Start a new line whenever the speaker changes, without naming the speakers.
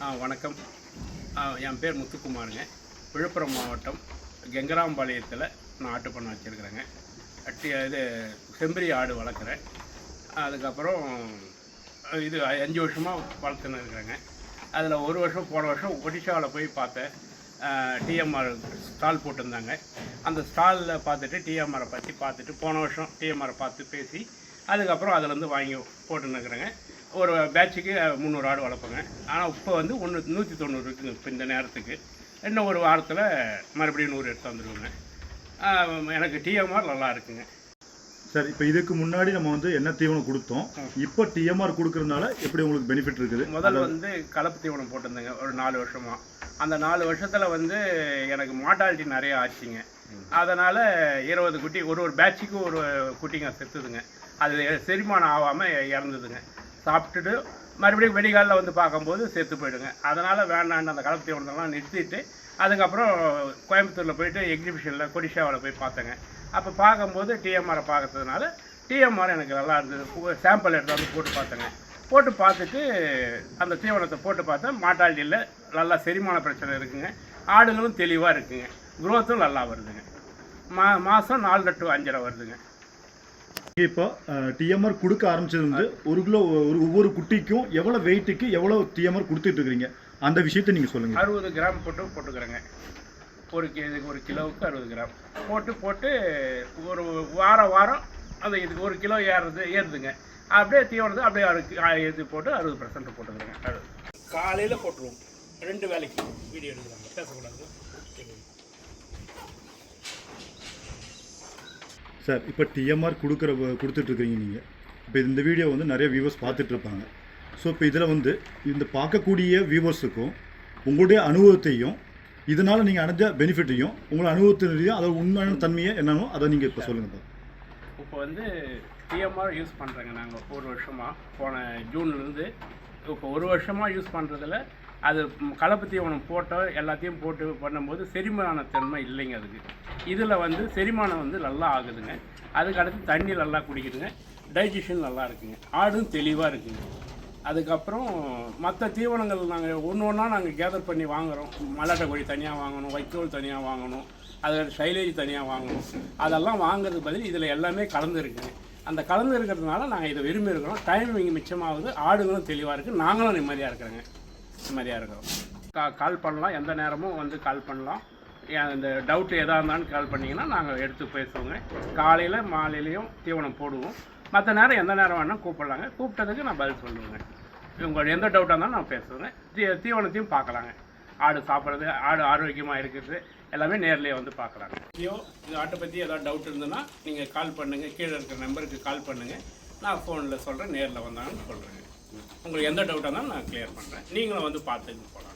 வணக்கம். என் பேர் முத்துக்குமாருங்க. விழுப்புரம் மாவட்டம் கெங்கராம்பாளையத்தில் நான் ஆட்டு பண்ணை வச்சுருக்கிறேங்க. இது செம்பரி ஆடு வளர்க்குறேன். அதுக்கப்புறம் இது 5 வருஷமாக வளர்த்துன்னு இருக்கிறேங்க. அதில் ஒரு வருஷம் போன வருஷம் ஒடிஷாவில் போய் பார்த்தேன். டிஎம்ஆர் ஸ்டால் போட்டிருந்தாங்க. அந்த ஸ்டாலில் பார்த்துட்டு டிஎம்ஆரை பற்றி பார்த்துட்டு போன வருஷம் டிஎம்ஆரை பார்த்து பேசி அதுக்கப்புறம் அதிலேருந்து வாங்கி போட்டுன்னு இருக்கிறேங்க. ஒரு பேட்சுக்கு 300 ஆடு வளர்ப்பேங்க. ஆனால் இப்போ வந்து 190 இருக்குங்க. இப்போ இந்த நேரத்துக்கு இன்னும் ஒரு வாரத்தில் மறுபடியும் 100 எடுத்து வந்துடுவோங்க. எனக்கு டிஎம்ஆர் நல்லா இருக்குங்க.
சார், இப்போ இதுக்கு முன்னாடி நம்ம வந்து என்ன தீவனம் கொடுத்தோம், இப்போ டிஎம்ஆர் கொடுக்கறதுனால எப்படி உங்களுக்கு பெனிஃபிட் இருக்குது?
முதல்ல வந்து கலப்பு தீவனம் போட்டிருந்தேங்க ஒரு 4 வருஷமாக. அந்த 4 வருஷத்தில் வந்து எனக்கு மார்டாலிட்டி நிறைய ஆச்சுங்க. அதனால் 20 குட்டி ஒரு பேட்சுக்கு ஒரு குட்டிங்க செத்துதுங்க. அது செரிமானம் ஆகாமல் இறந்துதுங்க. சாப்பிட்டுட்டு மறுபடியும் வெடிகாலில் வந்து பார்க்கும்போது செத்து போயிடுங்க. அதனால் வேண்டான்னு அந்த கலப்பு தீவனத்தெல்லாம் நிறுத்திட்டு அதுக்கப்புறம் கோயம்புத்தூரில் போயிட்டு எக்ஸிபிஷனில் கொடிஷாவில் போய் பார்த்தேங்க. அப்போ பார்க்கும்போது டிஎம்ஆரை பார்க்கறதுனால டிஎம்ஆர் எனக்கு நல்லா இருந்தது. சாம்பிள் எடுத்து போட்டு பார்த்தேங்க. போட்டு பார்த்துட்டு அந்த தீவனத்தை போட்டு பார்த்தேன். மாட்டாலிட்டியில் நல்லா செரிமான பிரச்சனை இருக்குங்க. ஆடுகளும் தெளிவாக இருக்குங்க. குரோத்தும் நல்லா வருதுங்க. மாதம் 4 to 5.5 வருதுங்க.
இப்போ டிஎம்ஆர் கொடுக்க ஆரம்பிச்சது வந்து ஒவ்வொரு குட்டிக்கும் எவ்வளோ வெயிட்டுக்கு எவ்வளோ டிஎம்ஆர் கொடுத்துட்டு இருக்கிறீங்க, அந்த விஷயத்தை நீங்கள் சொல்லுங்கள்.
60 கிராம் போட்டுக்கிறேங்க. ஒரு கிலோவுக்கு 60 கிராம் போட்டு ஒரு வாரம் அந்த இதுக்கு 1 கிலோ ஏறுதுங்க. அப்படியே தீவனது அப்படியே இது போட்டு 60% போட்டுக்கிறேங்க. காலையில் போட்டுருவோம். 2 வேலைக்கு வீடியோ எடுக்கிறாங்க, பேசக்கூடாது.
சார், இப்போ டிஎம்ஆர் கொடுத்துட்ருக்கீங்க நீங்கள். இப்போ இந்த வீடியோ வந்து நிறைய வியூவர்ஸ் பார்த்துட்ருப்பாங்க. ஸோ இப்போ இதில் வந்து இந்த பார்க்கக்கூடிய வியூவர்ஸுக்கும் உங்களுடைய அனுபவத்தையும் இதனால் நீங்கள் அடைஞ்ச பெனிஃபிட்டையும் உங்களோட அனுபவத்திலையும் அதோட உண்மையான தன்மையை என்னன்னு அதை நீங்கள் இப்போ சொல்லுங்கள்.
இப்போ வந்து டிஎம்ஆர் யூஸ் பண்ணுறேங்க. நாங்கள் ஒரு வருஷமாக போன ஜூன்லேருந்து இப்போ ஒரு வருஷமாக யூஸ் பண்ணுறதில் அது கலப்பு தீவனம் எல்லாத்தையும் போட்டு பண்ணும்போது செரிமான தன்மை இல்லைங்க அதுக்கு. இதில் வந்து செரிமானம் வந்து நல்லா ஆகுதுங்க. அதுக்கு அடுத்து தண்ணி நல்லா குடிக்குதுங்க. டைஜஷன் நல்லா இருக்குங்க. ஆடும் தெளிவாக இருக்குங்க. அதுக்கப்புறம் மற்ற தீவனங்கள் நாங்கள் ஒன்றா நாங்கள் கேதர் பண்ணி வாங்குகிறோம். மல்லாட்டை கோழி தனியாக வாங்கணும், வைக்கோல் தனியாக வாங்கணும், அதில் சைலேஜ் தனியாக வாங்கணும். அதெல்லாம் வாங்குறதுக்கு பதில் இதில் எல்லாமே கலந்து இருக்குங்க. அந்த கலந்து இருக்கிறதுனால நாங்கள் இதை விரும்பி இருக்கிறோம். டைம் இங்கே மிச்சமாகுது. ஆடுகளும் தெளிவாக இருக்குது. நாங்களும் நிம்மதியாக இருக்கிறோங்க. கால் பண்ணலாம். எந்த நேரமும் வந்து கால் பண்ணலாம். இந்த டவுட்டு எதாக இருந்தாலும் கால் பண்ணிங்கன்னா நாங்கள் எடுத்து பேசுவோங்க. காலையில் மாலையிலையும் தீவனம் போடுவோம். மற்ற நேரம் எந்த நேரம் வேணால் கூப்பிடலாங்க. கூப்பிட்டதுக்கு நான் பதில் சொல்லுவேங்க. உங்களோட எந்த டவுட்டாக இருந்தாலும் நான் பேசுவேங்க. தீவனத்தையும் பார்க்கலாங்க. ஆடு சாப்பிட்றது, ஆடு ஆரோக்கியமாக இருக்கிறது எல்லாமே நேர்லேயே வந்து பார்க்கலாங்க. இது ஆட்டை பற்றி ஏதாவது டவுட் இருந்ததுன்னா நீங்கள் கால் பண்ணுங்கள். கீழே இருக்கிற நம்பருக்கு கால் பண்ணுங்கள். நான் ஃபோனில் சொல்கிறேன். நேரில் வந்தாங்கன்னு சொல்கிறேங்க. உங்களுக்கு எந்த டவுட்டாக இருந்தாலும் நான் கிளியர் பண்ணுறேன். நீங்களும் வந்து பார்த்துட்டு போகலாம்.